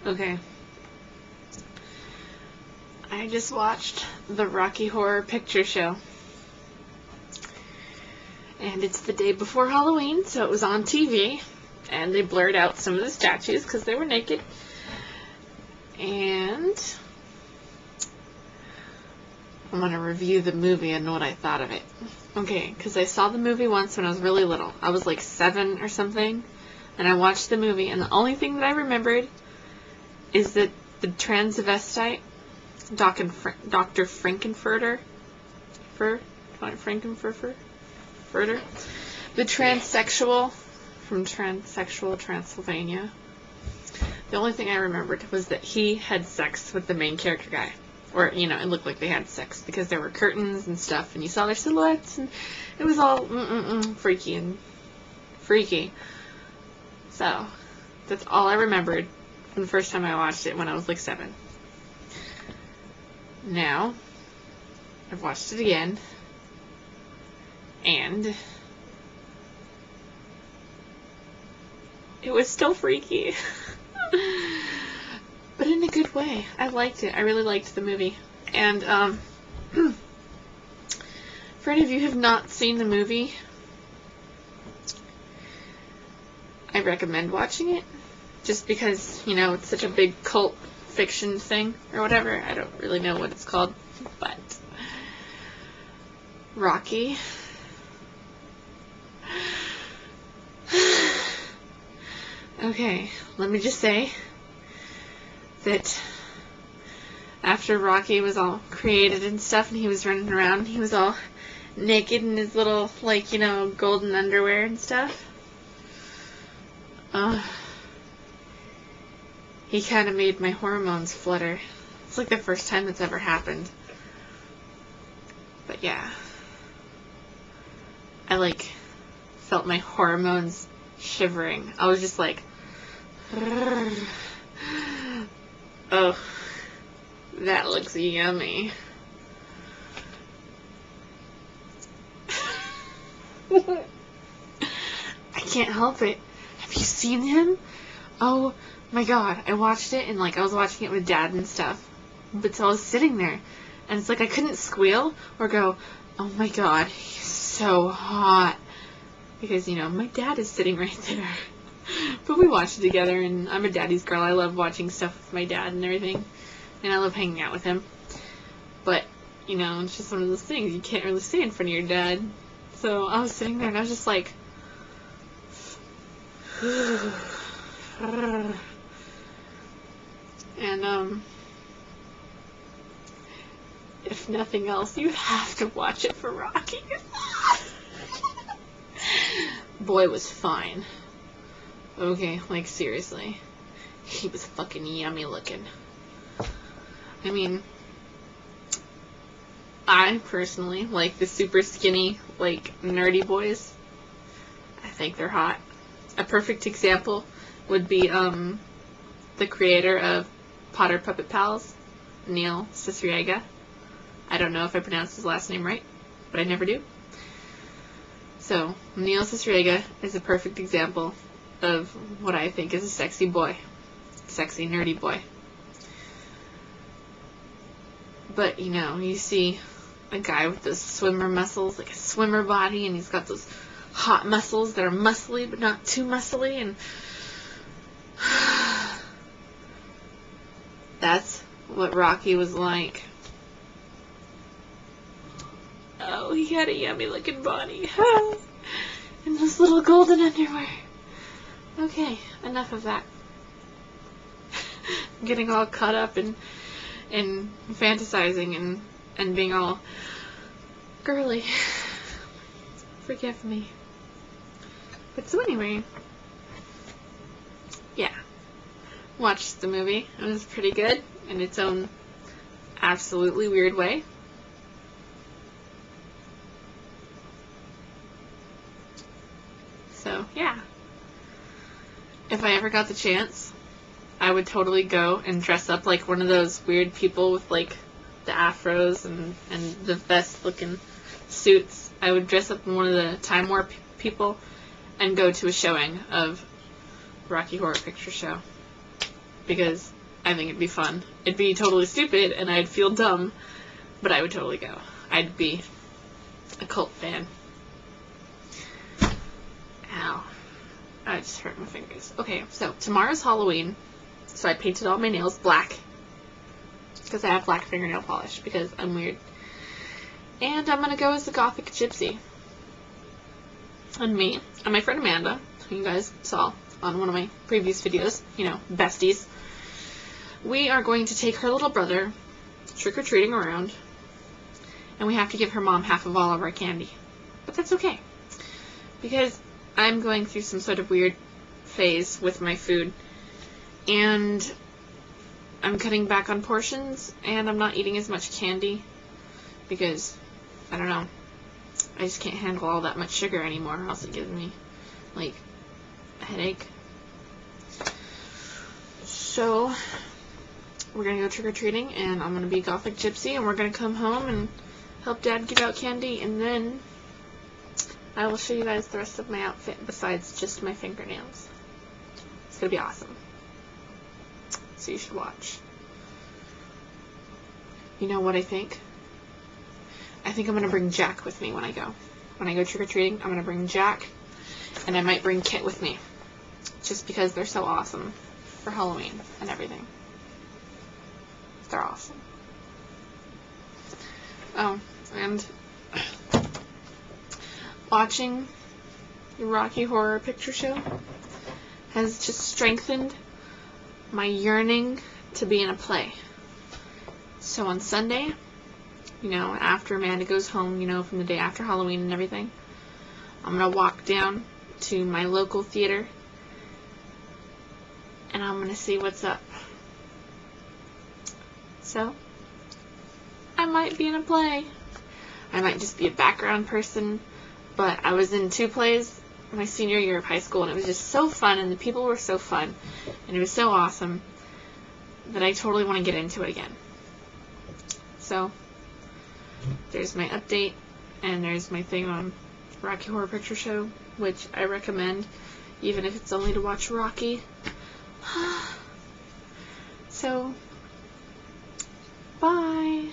Okay. I just watched the Rocky Horror Picture Show. And it's the day before Halloween, so it was on TV. And they blurred out some of the statues because they were naked. And I'm going to review the movie and what I thought of it. Okay, because I saw the movie once when I was really little. I was like 7 or something. And I watched the movie, and the only thing that I remembered is that the transvestite, Dr. Frankenfurter, the transsexual from Transsexual Transylvania. The only thing I remembered was that he had sex with the main character guy. Or, it looked like they had sex because there were curtains and stuff, and you saw their silhouettes, and it was all freaky. So, that's all I remembered from the first time I watched it when I was like 7. Now, I've watched it again, and it was still freaky. But in a good way. I liked it. I really liked the movie. And, for any of you who have not seen the movie, I recommend watching it. Just because, it's such a big cult fiction thing, or whatever. I don't really know what it's called. But, Rocky. Okay, let me just say that after Rocky was all created and stuff, and he was running around, he was all naked in his little, golden underwear and stuff. He kind of made my hormones flutter. It's like the first time that's ever happened. But yeah. I, felt my hormones shivering. I was just like, oh, that looks yummy. I can't help it. Have you seen him? Oh my god. I watched it and I was watching it with Dad and stuff. But so I was sitting there and it's like I couldn't squeal or go, oh my god, he's so hot. Because, my dad is sitting right there. But we watched it together, and I'm a daddy's girl. I love watching stuff with my dad and everything. And I love hanging out with him. But, it's just one of those things you can't really say in front of your dad. So I was sitting there, and I was just like, and, if nothing else, you have to watch it for Rocky. Boy was fine. Okay, seriously. He was fucking yummy looking. I mean, I personally like the super skinny, nerdy boys. I think they're hot. A perfect example would be, the creator of Potter Puppet Pals, Neil Cicierega. I don't know if I pronounced his last name right, but I never do. So, Neil Cicierega is a perfect example of what I think is a sexy boy. Sexy, nerdy boy. But, you see a guy with those swimmer muscles, like a swimmer body, and he's got those hot muscles that are muscly, but not too muscly, and that's what Rocky was like. Oh, he had a yummy looking body. And those little golden underwear. Okay, enough of that. I'm getting all caught up in fantasizing and being all girly. Forgive me. But so anyway, yeah. Watched the movie. It was pretty good in its own absolutely weird way. So, yeah. If I ever got the chance, I would totally go and dress up like one of those weird people with, the afros and the vest-looking suits. I would dress up in one of the Time Warp people and go to a showing of Rocky Horror Picture Show. because I think it'd be fun. It'd be totally stupid and I'd feel dumb, but I would totally go. I'd be a cult fan. Ow. I just hurt my fingers. Okay, so tomorrow's Halloween, so I painted all my nails black because I have black fingernail polish because I'm weird. And I'm going to go as the Gothic Gypsy. And me and my friend Amanda, who you guys saw on one of my previous videos, you know, besties, we are going to take her little brother trick-or-treating around, and we have to give her mom half of all of our candy. But that's okay, because I'm going through some sort of weird phase with my food, and I'm cutting back on portions, and I'm not eating as much candy, because, I don't know, I just can't handle all that much sugar anymore, or else it gives me, like, a headache. So, we're gonna go trick-or-treating, and I'm gonna be Gothic Gypsy, and we're gonna come home and help Dad give out candy, and then I will show you guys the rest of my outfit besides just my fingernails. It's gonna be awesome. So you should watch. You know what I think? I think I'm gonna bring Jack with me when I go. When I go trick-or-treating, I'm gonna bring Jack, and I might bring Kit with me. Just because they're so awesome for Halloween and everything. They're awesome. Oh, and watching the Rocky Horror Picture Show has just strengthened my yearning to be in a play. So on Sunday, you know, after Amanda goes home, you know, from the day after Halloween and everything, I'm gonna walk down to my local theater and I'm gonna see what's up. So, I might be in a play. I might just be a background person, but I was in 2 plays my senior year of high school, and it was just so fun, and the people were so fun, and it was so awesome that I totally want to get into it again. So, there's my update, and there's my thing on Rocky Horror Picture Show, which I recommend, even if it's only to watch Rocky. So, bye!